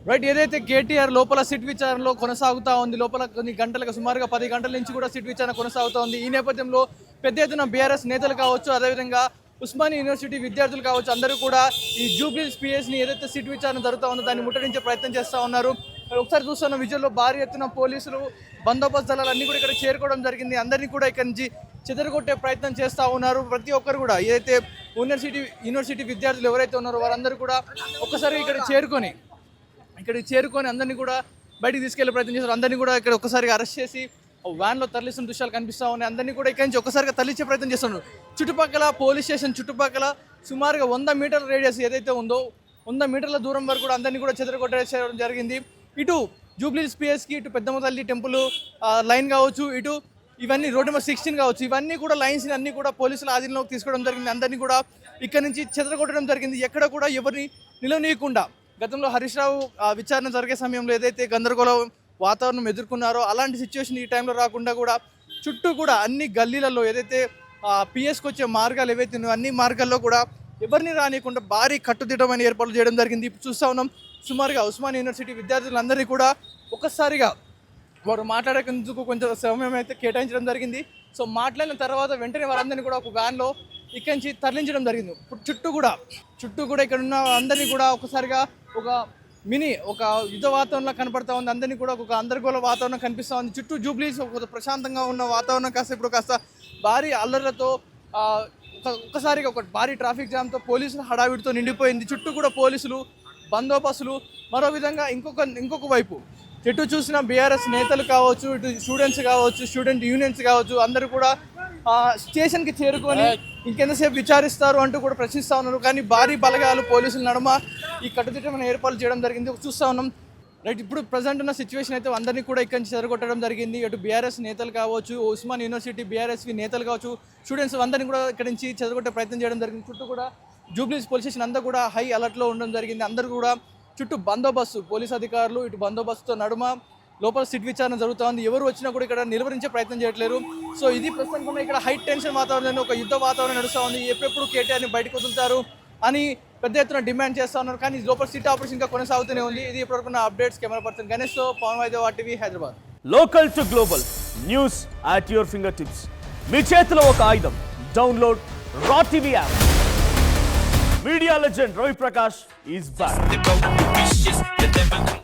Right, ఏదైతే కేటీఆర్ లోపల SIT విచారణలో కొనసాగుతా ఉంది, లోపల కొన్ని గంటలకు సుమారుగా 10 గంటల నుంచి కూడా సిట్ విచారణ కొనసాగుతా ఉంది. ఈ నేపథ్యంలో పెద్ద ఎత్తున బీఆర్ఎస్ నేతలు కావచ్చు, అదేవిధంగా ఉస్మానియా యూనివర్సిటీ విద్యార్థులు కావచ్చు, అందరూ కూడా ఈ జూబ్లీస్ పిఎస్ని ఏదైతే సిట్ విచారణ జరుగుతూ ఉందో దాన్ని ముట్టడించే ప్రయత్నం చేస్తూ ఉన్నారు. ఒకసారి చూస్తున్న విజువల్లో భారీ ఎత్తున పోలీసులు బందోబస్తు దళాలు అన్ని కూడా ఇక్కడ చేరుకోవడం జరిగింది. అందరినీ కూడా ఇక్కడ నుంచి చెదరగొట్టే ప్రయత్నం చేస్తూ ఉన్నారు. ప్రతి ఒక్కరు కూడా ఏదైతే యూనివర్సిటీ విద్యార్థులు ఎవరైతే ఉన్నారో వారందరూ కూడా ఒక్కసారి ఇక్కడికి చేరుకొని అందరినీ కూడా బయటికి తీసుకెళ్లే ప్రయత్నం చేస్తారు. అందరినీ కూడా ఇక్కడ ఒక్కసారిగా అరెస్ట్ చేసి వ్యాన్లో తరలిస్తున్న దృశ్యాలు కనిపిస్తూ ఉన్నాయి. అందరినీ కూడా ఇక్కడి నుంచి ఒక్కసారిగా తరలించే ప్రయత్నం చేస్తున్నారు. చుట్టుపక్కల పోలీస్ స్టేషన్ చుట్టుపక్కల సుమారుగా 100 మీటర్ల రేడియస్ ఏదైతే ఉందో 100 మీటర్ల దూరం వరకు కూడా అందరినీ కూడా చెదరగొట్టేయడం జరిగింది. ఇటు జూబ్లీస్ పిఎస్కి, ఇటు పెద్దమ్మ తల్లి టెంపుల్ లైన్ కావచ్చు, ఇటు ఇవన్నీ రోడ్ నెంబర్ 16 కావచ్చు, ఇవన్నీ కూడా లైన్స్ అన్నీ కూడా పోలీసుల ఆధీనంలోకి తీసుకోవడం జరిగింది. అందరినీ కూడా ఇక్కడ నుంచి చెదరగొట్టడం జరిగింది. ఎక్కడ కూడా ఎవరిని నిలవనీయకుండా గతంలో హరీష్ రావు విచారణ జరిగే సమయంలో ఏదైతే గందరగోళ వాతావరణం ఎదుర్కొన్నారో అలాంటి సిచ్యువేషన్ ఈ టైంలో రాకుండా కూడా చుట్టూ కూడా అన్ని గల్లీలలో ఏదైతే పిఎస్కి వచ్చే మార్గాలు ఏవైతే ఉన్నాయో అన్ని మార్గాల్లో కూడా ఎవరిని రానియకుండా భారీ కట్టుదిట్టమైన ఏర్పాట్లు చేయడం జరిగింది. ఇప్పుడు చూస్తూ ఉన్నాం సుమారుగా ఉస్మానియా యూనివర్సిటీ విద్యార్థులందరినీ కూడా ఒక్కసారిగా వారు మాట్లాడేందుకు కొంచెం సమయం అయితే కేటాయించడం జరిగింది. సో మాట్లాడిన తర్వాత వెంటనే వారందరినీ కూడా ఒక వ్యాన్లో ఇక్కడి నుంచి తరలించడం జరిగింది. చుట్టూ కూడా ఇక్కడ ఉన్న అందరినీ కూడా ఒకసారిగా ఒక యుద్ధ వాతావరణంలో కనపడతా ఉంది. అందరినీ కూడా ఒక అందరిగోళ వాతావరణం కనిపిస్తూ ఉంది. చుట్టూ జూబ్లీస్ ఒక ప్రశాంతంగా ఉన్న వాతావరణం కాస్త భారీ అల్లర్లతో ఒక్కసారిగా ఒక భారీ ట్రాఫిక్ జామ్తో పోలీసుల హడావిడితో నిండిపోయింది. చుట్టూ కూడా పోలీసులు బందోబస్తులు, మరో విధంగా ఇంకొక వైపు ఎటు చూసిన బీఆర్ఎస్ నేతలు కావచ్చు, ఇటు స్టూడెంట్స్ కావచ్చు, స్టూడెంట్ యూనియన్స్ కావచ్చు, అందరూ కూడా స్టేషన్కి చేరుకొని ఇంకెంతసేపు విచారిస్తారు అంటూ కూడా ప్రశ్నిస్తూ ఉన్నారు. కానీ భారీ బలగాలు పోలీసుల నడుమ ఈ కట్టుదిట్టమైన ఏర్పాట్లు చేయడం జరిగింది. చూస్తూ ఉన్నాం. రైట్, ఇప్పుడు ప్రజెంట్ ఉన్న సిచ్యువేషన్ అయితే అందరినీ కూడా ఇక్కడి నుంచి చెదరగొట్టడం జరిగింది. అటు బీఆర్ఎస్ నేతలు కావచ్చు, ఉస్మాన్ యూనివర్సిటీ బీఆర్ఎస్వి నేతలు కావచ్చు, స్టూడెంట్స్ అందరినీ కూడా ఇక్కడి నుంచి చెదరగొట్టే ప్రయత్నం చేయడం జరిగింది. చుట్టూ కూడా జూబ్లీస్ పోలీస్ స్టేషన్ అంతా కూడా హై అలర్ట్లో ఉండడం జరిగింది. అందరూ కూడా చుట్టూ బందోబస్తు, పోలీస్ అధికారులు ఇటు బందోబస్తుతో నడుమ లోపల సిట్ విచారణ జరుగుతూ ఉంది. ఎవరు వచ్చినా కూడా ఇక్కడ నిలువరించే ప్రయత్నం చేయట్లేరు. సో ఇది ప్రస్తుతం ఇక్కడ హై టెన్షన్ వాతావరణంలో ఒక యుద్ధ వాతావరణం నడుస్తూ ఉంది. ఎప్పుడు కేటీఆర్ని బయటకు వదులుతారు అని పెద్ద ఎత్తున డిమాండ్ చేస్తూ ఉన్నారు. కానీ లోపల సిట్ ఆపరేషన్ ఇంకా కొనసాగుతూనే ఉంది. ఇది ఇప్పటివరకు అప్డేట్స్. కెమెరా పర్సన్ గణేష్తో Pavan Vaidya TV, Hyderabad. Local to global news at your fingertips. మీ చేతిలో ఒక ఆయుధం. Download Raw TV app. Media legend Ravi Prakash is back.